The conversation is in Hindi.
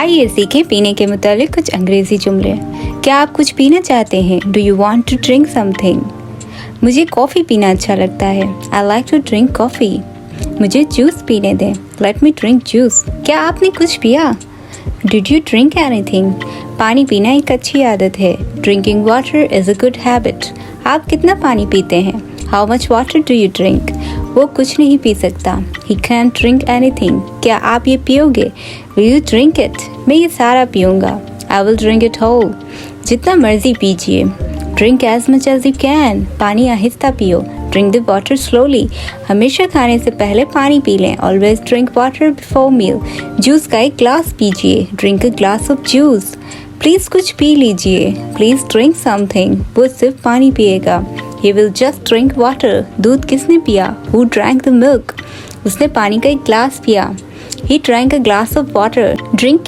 आइए सीखें पीने के मुताबिक कुछ अंग्रेजी जुमले। क्या आप कुछ पीना चाहते हैं? Do you want to drink something? मुझे कॉफ़ी पीना अच्छा लगता है। I like to drink coffee. मुझे जूस पीने दें। Let me drink juice. क्या आपने कुछ पिया? Did you drink anything? पानी पीना एक अच्छी आदत है। Drinking water is a good habit. आप कितना पानी पीते हैं? How much water do you drink? वो कुछ नहीं पी सकता। He can't drink anything. क्या आप ये पियोगे? Will you drink it? मैं ये सारा पीऊँगा। I will drink it whole. जितना मर्जी पीजिए। Drink as much as you can. पानी आहिस्ता पियो। Drink the water slowly. हमेशा खाने से पहले पानी पी लें। Always drink water before meal. Juice का एक ग्लास पीजिए। Drink a glass of juice. Please कुछ पी लीजिए। Please drink something. वो सिर्फ पानी पिएगा। He will just drink water. दूध किसने पिया? Who drank the milk? उसने पानी का एक ग्लास पिया। He drank a glass of water. Drink